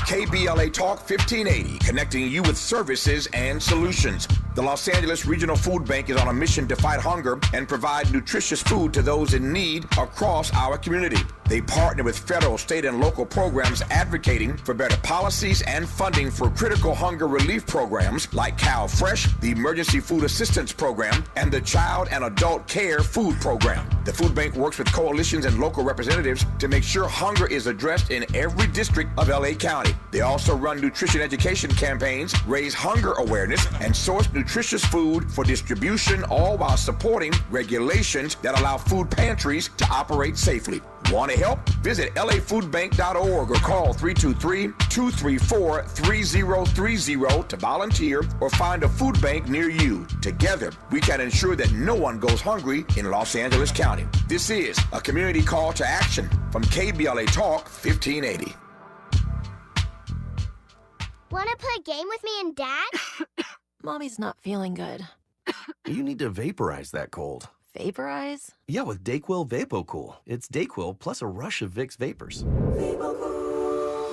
KBLA Talk 1580, connecting you with services and solutions. The Los Angeles Regional Food Bank is on a mission to fight hunger and provide nutritious food to those in need across our community. They partner with federal, state, and local programs advocating for better policies and funding for critical hunger relief programs like Cal Fresh, the Emergency Food Assistance Program, and the Child and Adult Care Food Program. The food bank works with coalitions and local representatives to make sure hunger is addressed in every district of LA County. They also run nutrition education campaigns, raise hunger awareness, and source nutritious food for distribution, all while supporting regulations that allow food pantries to operate safely. Want to help? Visit lafoodbank.org or call 323-234-3030 to volunteer or find a food bank near you. Together, we can ensure that no one goes hungry in Los Angeles County. This is a community call to action from KBLA Talk 1580. Want to play a game with me and Dad? Mommy's not feeling good. You need to vaporize that cold. Vaporize? Yeah, with Dayquil VapoCool. It's Dayquil plus a rush of Vicks vapors.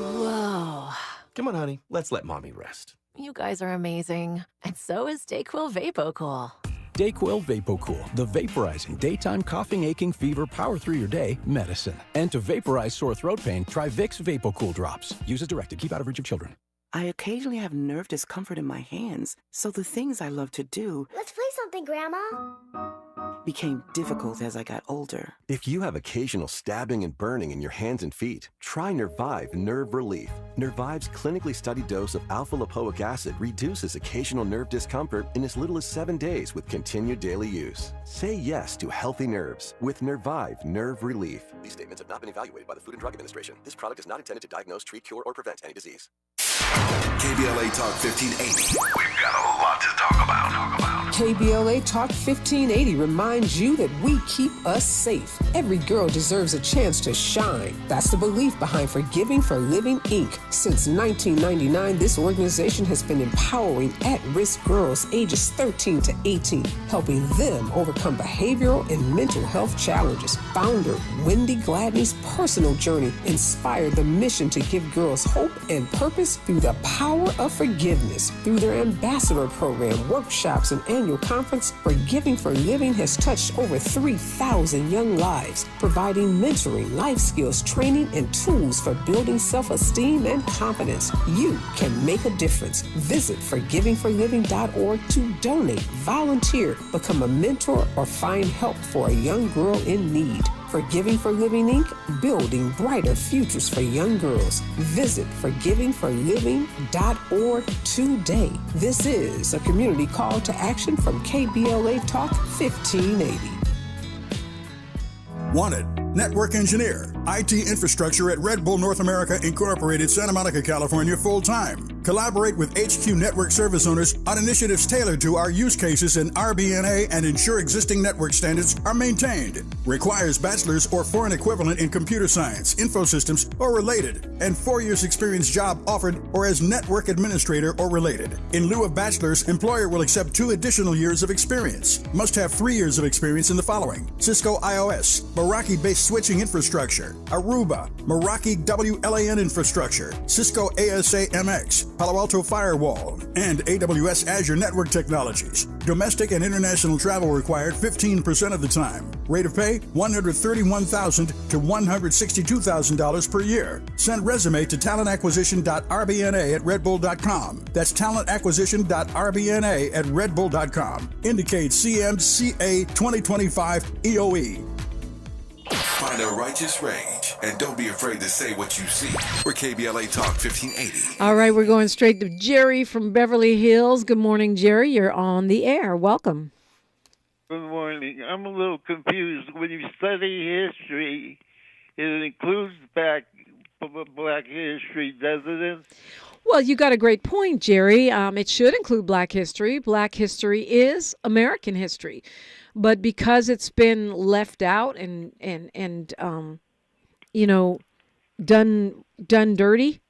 Whoa. Come on, honey. Let's let Mommy rest. You guys are amazing. And so is Dayquil VapoCool. DayQuil VapoCool, the vaporizing daytime coughing, aching, fever, power through your day medicine. And to vaporize sore throat pain, try Vicks VapoCool drops. Use as directed. Keep out of reach of children. I occasionally have nerve discomfort in my hands, so the things I love to do Let's play something, Grandma. became difficult as I got older. If you have occasional stabbing and burning in your hands and feet, try Nervive Nerve Relief. Nervive's clinically studied dose of alpha-lipoic acid reduces occasional nerve discomfort in as little as 7 days with continued daily use. Say yes to healthy nerves with Nervive Nerve Relief. These statements have not been evaluated by the Food and Drug Administration. This product is not intended to diagnose, treat, cure, or prevent any disease. KBLA Talk 1580. We've got a lot to talk about. KBLA Talk 1580 reminds you that we keep us safe. Every girl deserves a chance to shine. That's the belief behind Forgiving for Living, Inc. Since 1999, this organization has been empowering at-risk girls ages 13 to 18, helping them overcome behavioral and mental health challenges. Founder Wendy Gladney's personal journey inspired the mission to give girls hope and purpose through the power of forgiveness. Through their ambassador program, workshops, and annual conference, Forgiving for Living has touched over 3,000 young lives, providing mentoring, life skills, training, and tools for building self-esteem and confidence. You can make a difference. Visit forgivingforliving.org to donate, volunteer, become a mentor, or find help for a young girl in need. Forgiving for Living, Inc., building brighter futures for young girls. Visit forgivingforliving.org today. This is a community call to action from KBLA Talk 1580. Wanted, network engineer, IT infrastructure at Red Bull North America Incorporated, Santa Monica, California, full-time. Collaborate with HQ network service owners on initiatives tailored to our use cases in RBNA and ensure existing network standards are maintained. Requires bachelor's or foreign equivalent in computer science, info systems, or related, and 4 years experience job offered or as network administrator or related. In lieu of bachelor's, employer will accept 2 additional years of experience. Must have 3 years of experience in the following: Cisco IOS, Meraki-based switching infrastructure, Aruba, Meraki WLAN infrastructure, Cisco ASA MX, Palo Alto Firewall, and AWS Azure Network Technologies. Domestic and international travel required 15% of the time. Rate of pay, $131,000 to $162,000 per year. Send resume to talentacquisition.rbna@redbull.com. That's talentacquisition.rbna@redbull.com. Indicate CMCA 2025 EOE. Find a righteous rage and don't be afraid to say what you see. We're KBLA Talk 1580. All right, we're going straight to Jerry from Beverly Hills. Good morning, Jerry. You're on the air. Welcome. Good morning. I'm a little confused. When you study history, it includes Black history, doesn't it? Well, you got a great point, Jerry. It should include Black history. Black history is American history. But because it's been left out and done dirty,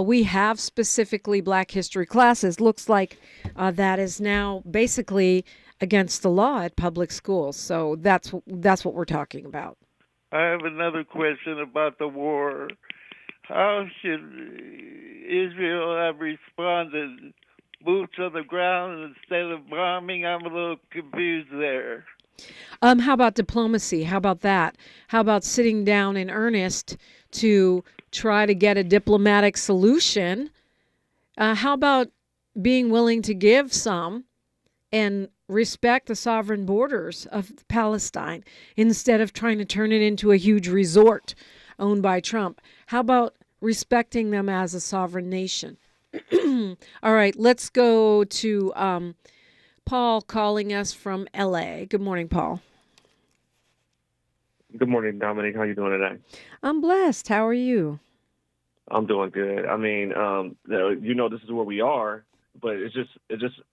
we have specifically Black history classes. Looks like that is now basically against the law at public schools. So that's what we're talking about. I have another question about the war. How should Israel have responded? Boots on the ground instead of bombing? I'm a little confused there. How about diplomacy? How about that? How about sitting down in earnest to try to get a diplomatic solution? How about being willing to give some and respect the sovereign borders of Palestine instead of trying to turn it into a huge resort owned by Trump? How about respecting them as a sovereign nation? All right, let's go to Paul calling us from L.A. Good morning, Paul. Good morning, Dominique. How you doing today? I'm blessed. How are you? I'm doing good. I mean, this is where we are, but it's just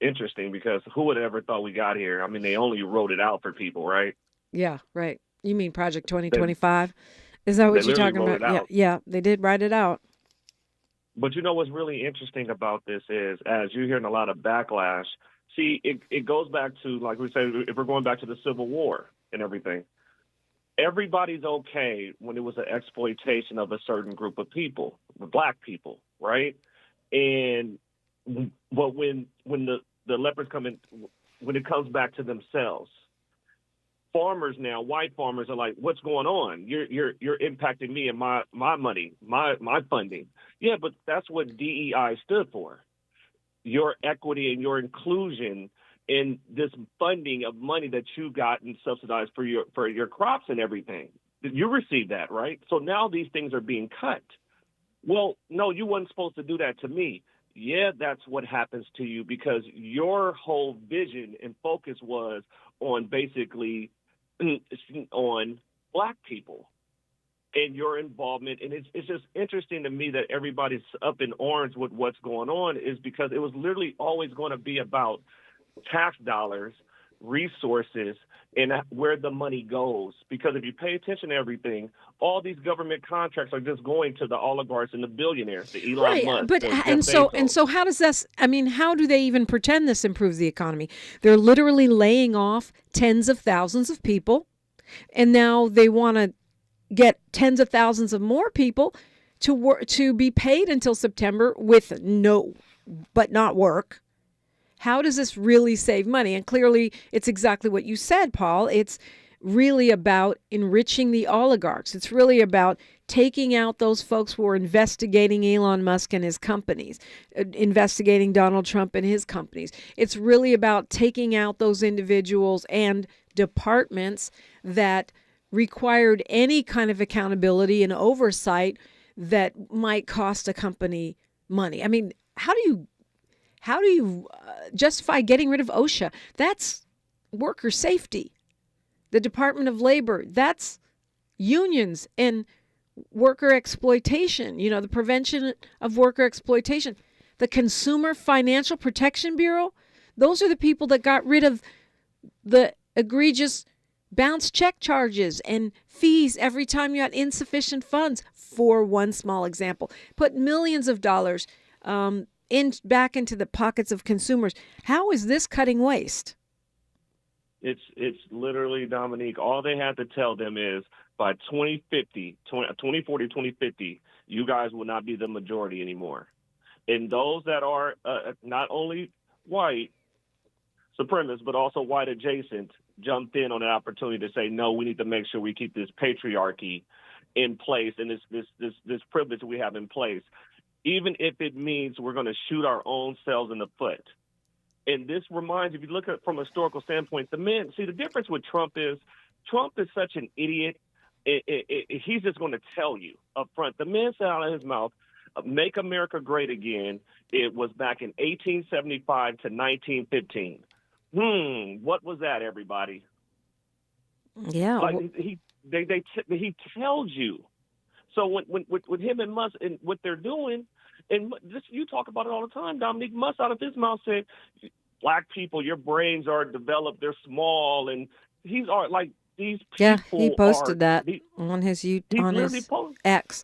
interesting because who would have ever thought we got here? I mean, they only wrote it out for people, right? Yeah, right. You mean Project 2025? Is that what you're talking about? Yeah, they did write it out. But you know what's really interesting about this is, as you're hearing a lot of backlash, see, it goes back to, like we said, if we're going back to the Civil War and everything, everybody's okay when it was an exploitation of a certain group of people, the Black people, right? But when the leopards come in, when it comes back to themselves. Farmers now, white farmers are like, what's going on? You're impacting me and my money, my funding. Yeah, but that's what DEI stood for. Your equity and your inclusion in this funding of money that you got and subsidized for your crops and everything. You received that, right? So now these things are being cut. Well, no, you weren't supposed to do that to me. Yeah, that's what happens to you because your whole vision and focus was on basically on black people and your involvement. And it's just interesting to me that everybody's up in orange with what's going on is because it was literally always going to be about tax dollars, resources, and where the money goes. Because if you pay attention to everything, all these government contracts are just going to the oligarchs and the billionaires, the Elon Musk. But and so how does this? I mean, how do they even pretend this improves the economy? They're literally laying off tens of thousands of people, and now they want to get tens of thousands of more people to be paid until September with not work. How does this really save money? And clearly, it's exactly what you said, Paul. It's really about enriching the oligarchs. It's really about taking out those folks who are investigating Elon Musk and his companies, investigating Donald Trump and his companies. It's really about taking out those individuals and departments that required any kind of accountability and oversight that might cost a company money. I mean, how do you justify getting rid of OSHA? That's worker safety. The Department of Labor, that's unions and worker exploitation, the prevention of worker exploitation. The Consumer Financial Protection Bureau, those are the people that got rid of the egregious bounce check charges and fees every time you had insufficient funds, for one small example. Put millions of dollars back into the pockets of consumers. How is this cutting waste? It's literally, Dominique, all they had to tell them is by 2040, 2050, you guys will not be the majority anymore. And those that are not only white supremacists, but also white adjacent, jumped in on the opportunity to say, no, we need to make sure we keep this patriarchy in place and this privilege we have in place, even if it means we're going to shoot our own selves in the foot. And this reminds, if you look at it from a historical standpoint, the difference with Trump is such an idiot. He's just going to tell you up front. The man said out of his mouth, make America great again. It was back in 1875 to 1915. What was that, everybody? Yeah. He tells you. So when with him and Musk and what they're doing, and this, you talk about it all the time, Dominique, Musk out of his mouth said, black people, your brains are developed, they're small, and these are like these people. Yeah, he posted that on his X.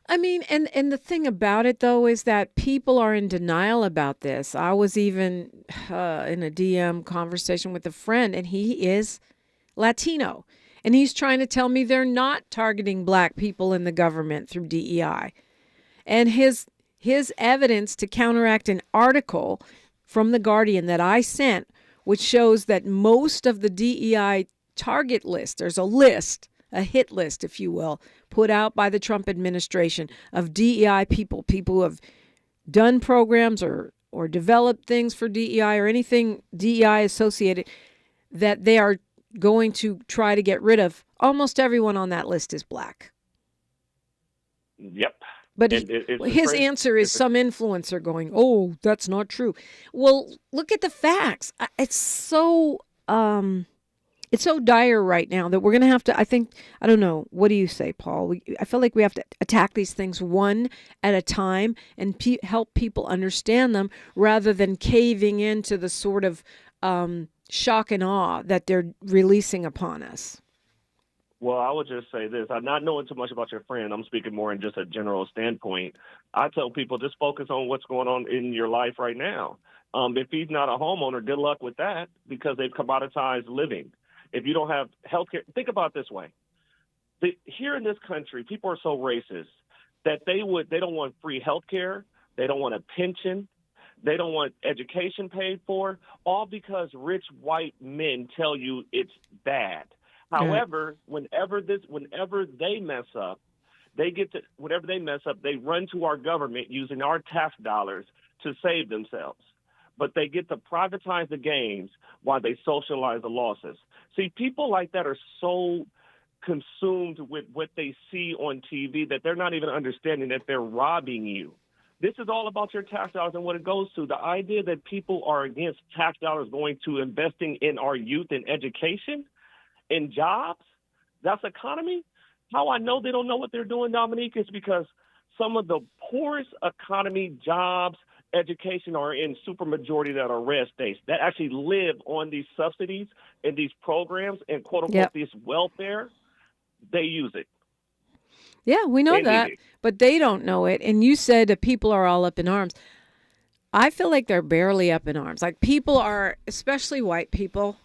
I mean, and the thing about it, though, is that people are in denial about this. I was even in a DM conversation with a friend, and he is Latino. And he's trying to tell me they're not targeting black people in the government through DEI. And his evidence to counteract an article from The Guardian that I sent, which shows that most of the DEI target list, there's a list, a hit list, if you will, put out by the Trump administration of DEI people who have done programs or developed things for DEI or anything DEI associated, that they are going to try to get rid of. Almost everyone on that list is black. Yep. But his answer is some influencer going, oh, that's not true. Well, look at the facts. It's so dire right now that we're going to have to, I don't know, what do you say, Paul? I feel like we have to attack these things one at a time and help people understand them rather than caving into the sort of shock and awe that they're releasing upon us. Well, I would just say this. I'm not knowing too much about your friend. I'm speaking more in just a general standpoint. I tell people just focus on what's going on in your life right now. If he's not a homeowner, good luck with that because they've commoditized living. If you don't have health care, think about it this way. Here in this country, people are so racist that they don't want free health care. They don't want a pension. They don't want education paid for, all because rich white men tell you it's bad. However, whenever they mess up, they run to our government using our tax dollars to save themselves. But they get to privatize the gains while they socialize the losses. See, people like that are so consumed with what they see on TV that they're not even understanding that they're robbing you. This is all about your tax dollars and what it goes to. The idea that people are against tax dollars going to investing in our youth and education and jobs, that's economy. How I know they don't know what they're doing, Dominique, is because some of the poorest economy, jobs, education are in supermajority that are red states that actually live on these subsidies and these programs and quote unquote this welfare. They use it. Yeah, we know that, but they don't know it. And you said that people are all up in arms. I feel like they're barely up in arms. Like people are, especially white people,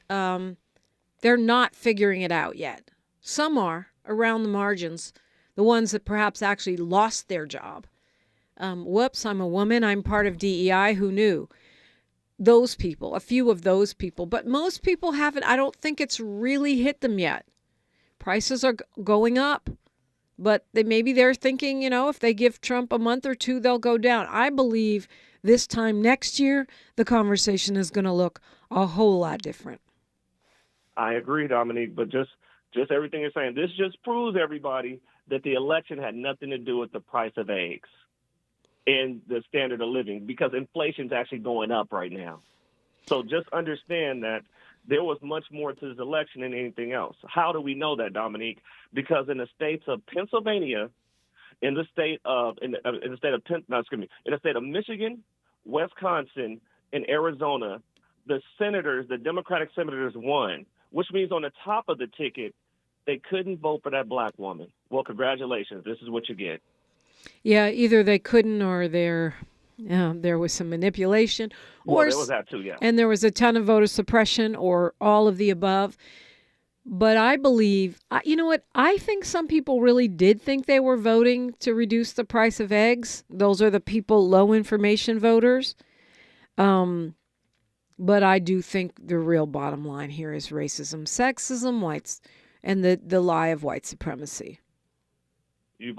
they're not figuring it out yet. Some are around the margins, the ones that perhaps actually lost their job. Whoops, I'm a woman. I'm part of DEI. Who knew? Those people, a few of those people, but most people haven't. I don't think it's really hit them yet. Prices are going up, but maybe they're thinking, if they give Trump a month or two, they'll go down. I believe this time next year, the conversation is going to look a whole lot different. I agree, Dominique, but just everything you're saying, this just proves everybody that the election had nothing to do with the price of eggs and the standard of living, because inflation's actually going up right now. So just understand that there was much more to this election than anything else. How do we know that, Dominique? Because in the states of Pennsylvania, in the state of Michigan, Wisconsin, and Arizona, the Democratic senators won, which means on the top of the ticket, they couldn't vote for that black woman. Well, congratulations. This is what you get. Yeah, either they couldn't or there was some manipulation. Well, there was that too, yeah. And there was a ton of voter suppression or all of the above. But I believe, you know what? I think some people really did think they were voting to reduce the price of eggs. Those are the people, low information voters. But I do think the real bottom line here is racism, sexism, whites, and the lie of white supremacy. We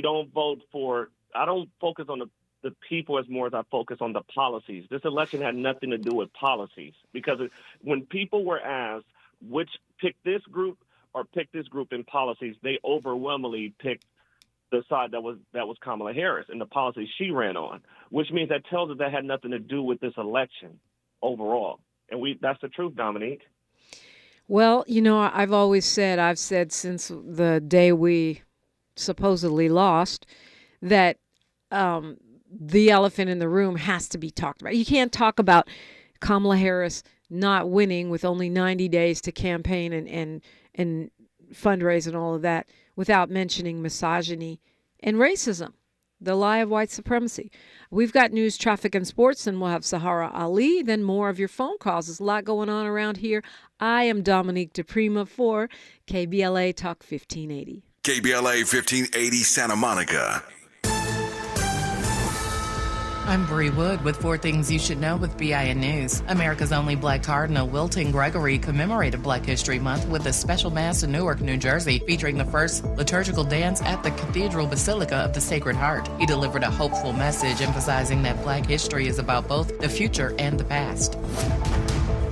don't vote for, I don't focus on the people as more as I focus on the policies. This election had nothing to do with policies, because when people were asked pick this group or pick this group in policies, they overwhelmingly picked the side that was Kamala Harris and the policies she ran on, which means that tells us that had nothing to do with this election overall. And that's the truth, Dominique. Well, I've said since the day we supposedly lost that the elephant in the room has to be talked about. You can't talk about Kamala Harris not winning with only 90 days to campaign and fundraise and all of that without mentioning misogyny and racism, the lie of white supremacy. We've got news, traffic, and sports, and we'll have Sahara Ali, then more of your phone calls. There's a lot going on around here. I am Dominique DiPrima for KBLA Talk 1580. KBLA 1580 Santa Monica. I'm Bree Wood with 4 Things You Should Know with BIN News. America's only black cardinal, Wilton Gregory, commemorated Black History Month with a special mass in Newark, New Jersey, featuring the first liturgical dance at the Cathedral Basilica of the Sacred Heart. He delivered a hopeful message emphasizing that black history is about both the future and the past.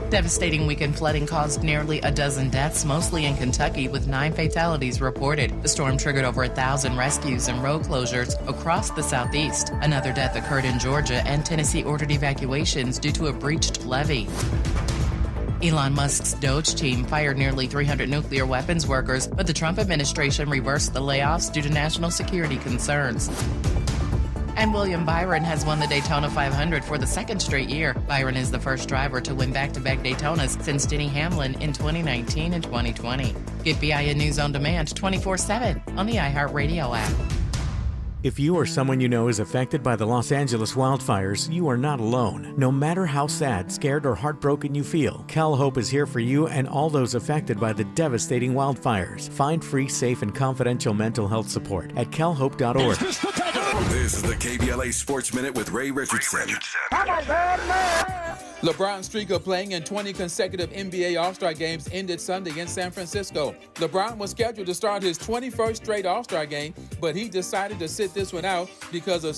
Devastating weekend flooding caused nearly a dozen deaths, mostly in Kentucky, with 9 fatalities reported. The storm triggered over 1,000 rescues and road closures across the southeast. Another death occurred in Georgia, and Tennessee ordered evacuations due to a breached levee. Elon Musk's Doge team fired nearly 300 nuclear weapons workers, but the Trump administration reversed the layoffs due to national security concerns. And William Byron has won the Daytona 500 for the 2nd straight year. Byron is the first driver to win back-to-back Daytonas since Denny Hamlin in 2019 and 2020. Get BIN News on demand 24/7 on the iHeartRadio app. If you or someone you know is affected by the Los Angeles wildfires, you are not alone. No matter how sad, scared, or heartbroken you feel, Cal Hope is here for you and all those affected by the devastating wildfires. Find free, safe, and confidential mental health support at calhope.org. This is the KBLA Sports Minute with Ray Richardson. LeBron's streak of playing in 20 consecutive NBA All-Star games ended Sunday in San Francisco. LeBron was scheduled to start his 21st straight All-Star game, but he decided to sit this one out because of